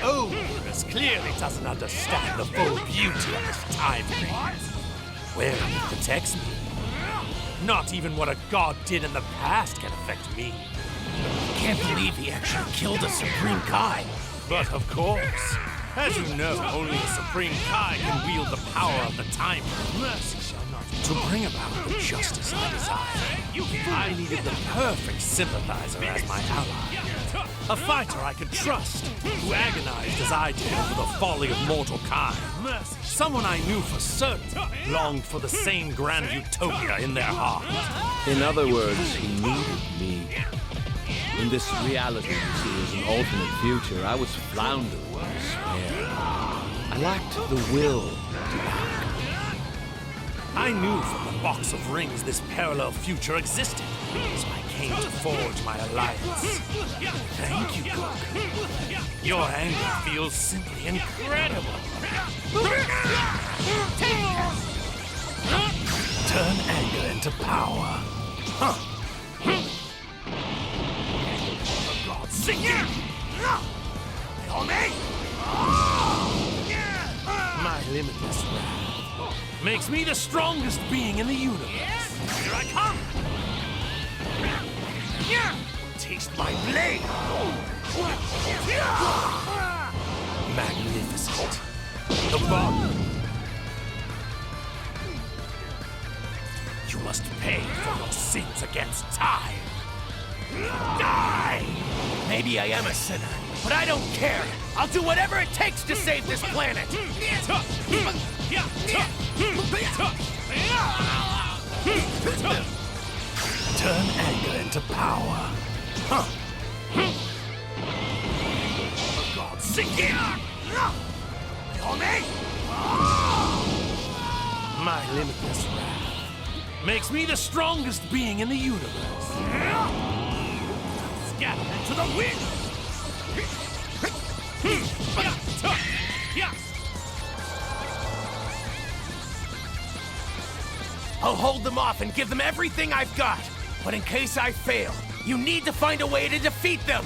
Ogres clearly doesn't understand the full beauty of this time phase. Where it protects me. Not even what a god did in the past can affect me. Can't believe he actually killed a Supreme Kai. But of course, as you know, only a Supreme Kai can wield the power of the time. Mercy shall not. To bring about the justice I desire, I needed the perfect sympathizer as my ally. A fighter I could trust, who agonized as I did over the folly of mortal kind. Someone I knew for certain longed for the same grand utopia in their heart. In other words, he needed me. In this reality you see as an alternate future, I was floundering in despair. I lacked the will to act. I knew from the box of rings this parallel future existed, so I came to forge my alliance. Thank you, Goku. Your anger feels simply incredible. Turn anger into power. For God's sake! My limitless wrath makes me the strongest being in the universe. Here I come! Taste my blade! Magnificent. The bomb. You must pay for your sins against time. Die! Maybe I am a sinner, but I don't care. I'll do whatever it takes to save this planet. Turn anger into power. For God's sake! My limitless wrath makes me the strongest being in the universe. Scatter into the wind! I'll hold them off and give them everything I've got. But in case I fail, you need to find a way to defeat them.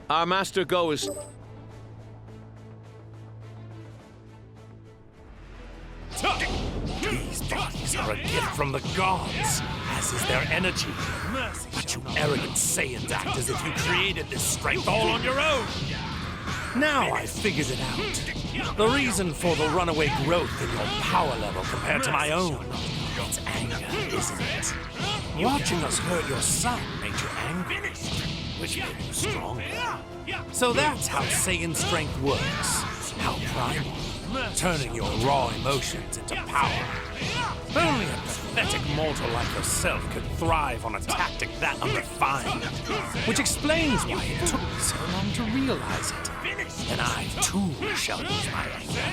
Our Master Go is... These bodies are a gift from the gods, as is their energy. But you arrogant Saiyans act as if you created this strength all on your own. Now I figured it out. The reason for the runaway growth in your power level compared to my own. It's anger, isn't it? Watching us hurt your son made you angry, which made you stronger. So that's how Saiyan strength works. How primal. Turning your raw emotions into power. Only a pathetic mortal like yourself could thrive on a tactic that unrefined. Which explains why it took me so long to realize it. And I, too, shall use my anger.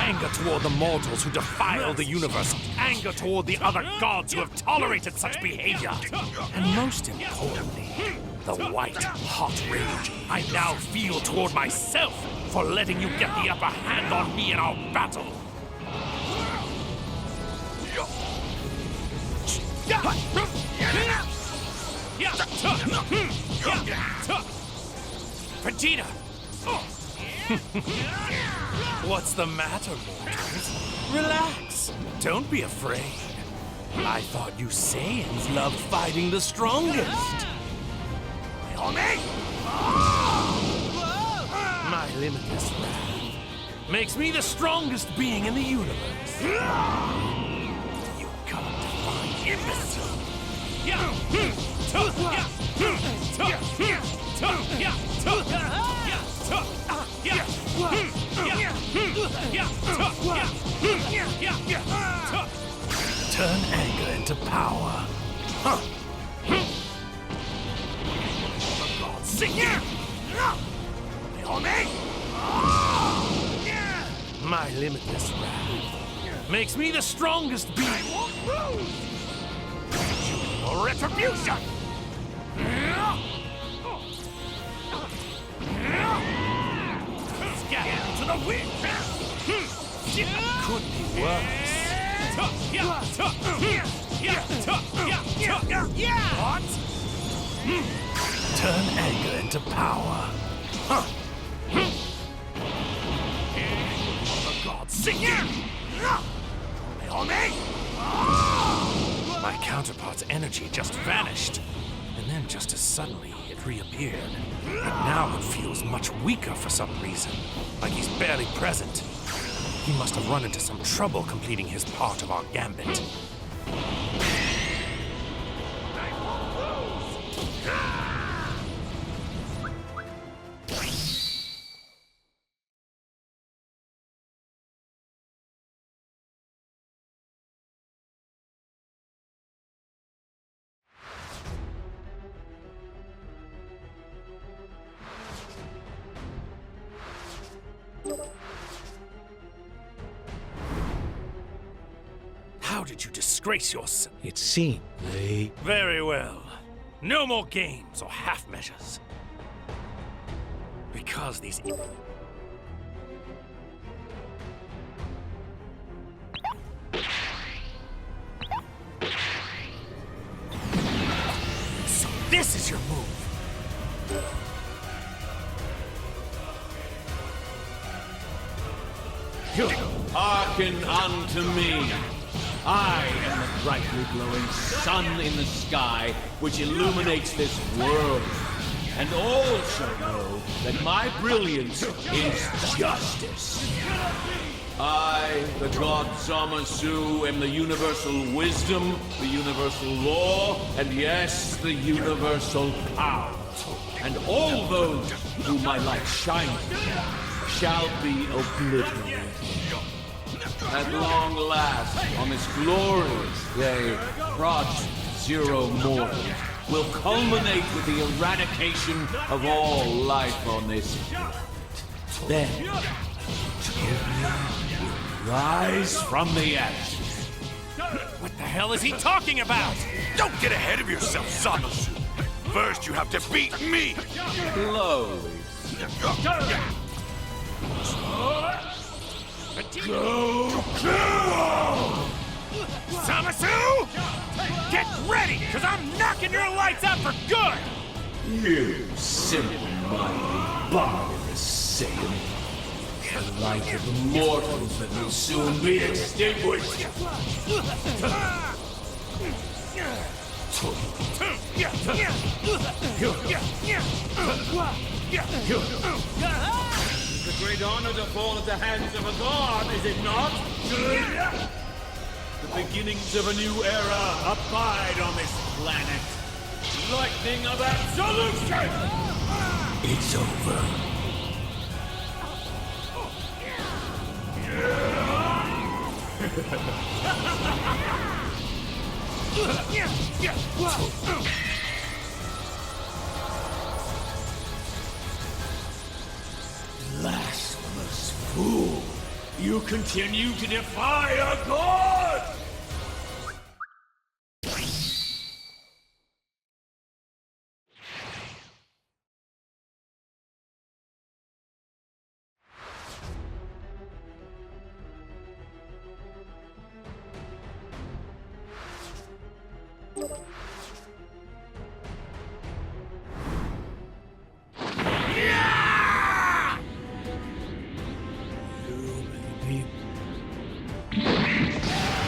Anger toward the mortals who defile the universe. Anger toward the other gods who have tolerated such behavior. And most importantly, the white, hot rage I now feel toward myself for letting you get the upper hand on me in our battle. Vegeta! What's the matter, mortals? Relax. Don't be afraid. I thought you Saiyans loved fighting the strongest. My limitless wrath makes me the strongest being in the universe. You can't define imbecile. Turn anger into power. For God's sake! My limitless wrath makes me the strongest being. I won't lose! Retribution! Scatter into the wind! Could be worse. What? Turn anger into power. The gods sing you! My counterpart's energy just vanished, and then just as suddenly it reappeared. But now it feels much weaker for some reason, like he's barely present. He must have run into some trouble completing his part of our gambit. How did you disgrace yourself? It seemed they... Very well. No more games or half measures. Because these... So this is your move. Hearken unto me. I am the brightly glowing sun in the sky which illuminates this world. And all shall know that my brilliance is justice. I, the god Zamasu, am the universal wisdom, the universal law, and yes, the universal power. And all those whom my light shines shall be obliterated. At long last, on this glorious day, Project Zero Mortal will culminate with the eradication of all life on this planet. Then, Utopia will rise from the ashes. What the hell is he talking about? Don't get ahead of yourself, Zamasu. First, you have to beat me. Slowly. Goku! Zamasu! Get ready, because I'm knocking your lights out for good! You simple-minded, barbarous Saiyan. The light of the mortals that will soon be extinguished. It's a great honor to fall at the hands of a god, is it not? The beginnings of a new era abide on this planet. Lightning of absolution! It's over. Blasphemous fool! You continue to defy a god!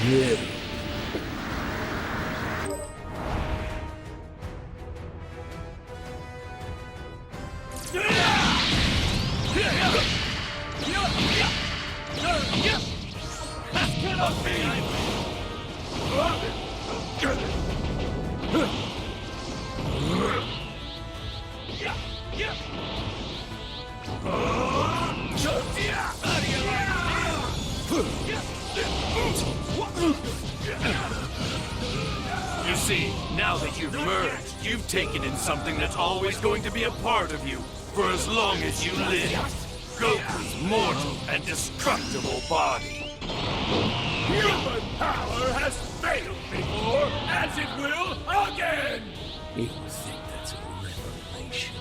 Yeah. You see, now that you've merged, you've taken in something that's always going to be a part of you, for as long as you live. Goku's mortal and destructible body. Human power has failed before, as it will again! You think that's a revelation?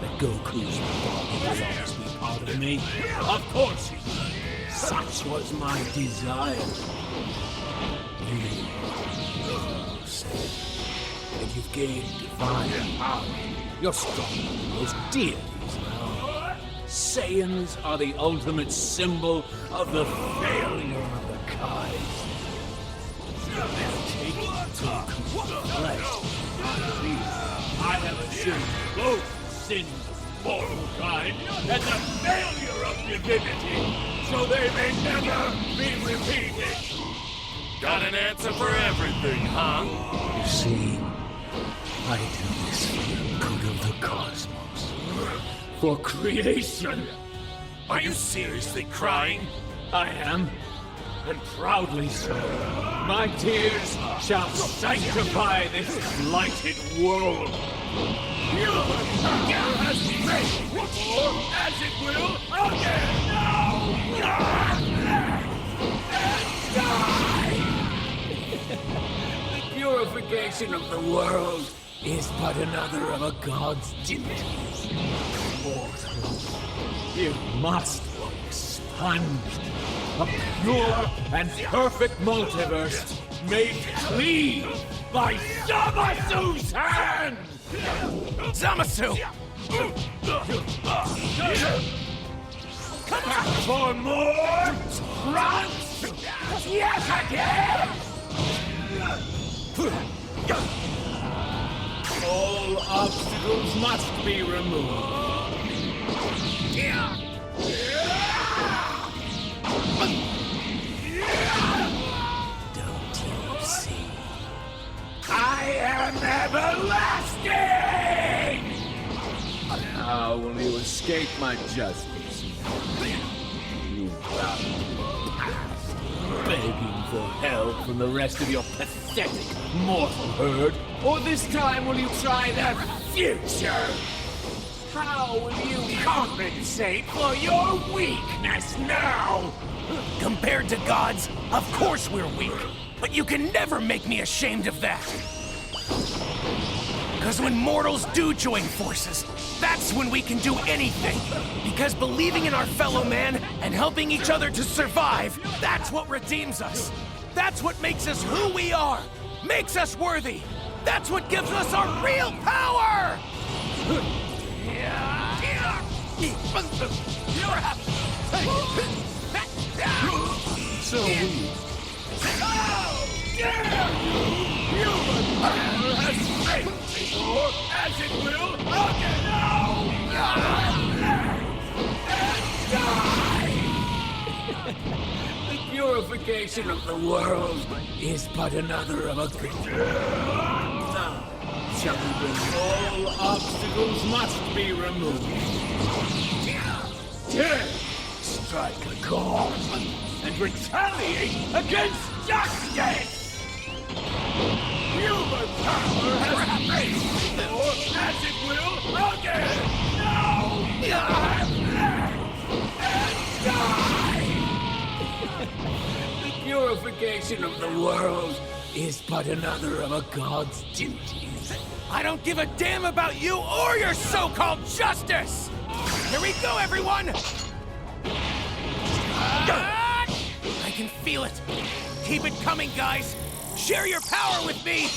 That Goku's body will always be part of me? Of course he will. Such was my desire. You say that you've gained divine power. You're stronger than those deities now. Saiyans are the ultimate symbol of the failure of the kind. They're taking Goku's flesh. I have assumed both sins of mortal kind and the failure of divinity, so they may never be repeated. Got an answer for everything, huh? You see, I do this for the good of the cosmos. For creation. Are you seriously crying? I am, and proudly so. My tears shall sanctify this blighted world. Human power has failed before, as it will again! The purification of the world is but another of a god's duties. Mortal, you must be expunged. A pure and perfect multiverse made clean by Zamasu's hand! Zamasu! Come back for more? Trunks? Yes, again! All obstacles must be removed. Don't you see? I am everlasting! How will you escape my justice? You bound to the past, begging for help from the rest of your pathetic mortal herd? Or this time will you try the future? How will you compensate for your weakness now? Compared to gods, of course we're weak. But you can never make me ashamed of that. Because when mortals do join forces, that's when we can do anything. Because believing in our fellow man and helping each other to survive, that's what redeems us. That's what makes us who we are. Makes us worthy. That's what gives us our real power! So weak. How dare you! Human power has failed before, as it will again! The purification of the world is but another of a good. Now, shall we bring all obstacles must be removed. Strike a chord and retaliate against justice! Human power has failed before, as it will again! The purification of the world is but another of a god's duties. I don't give a damn about you or your so-called justice! Here we go, everyone! I can feel it. Keep it coming, guys. Share your power with me.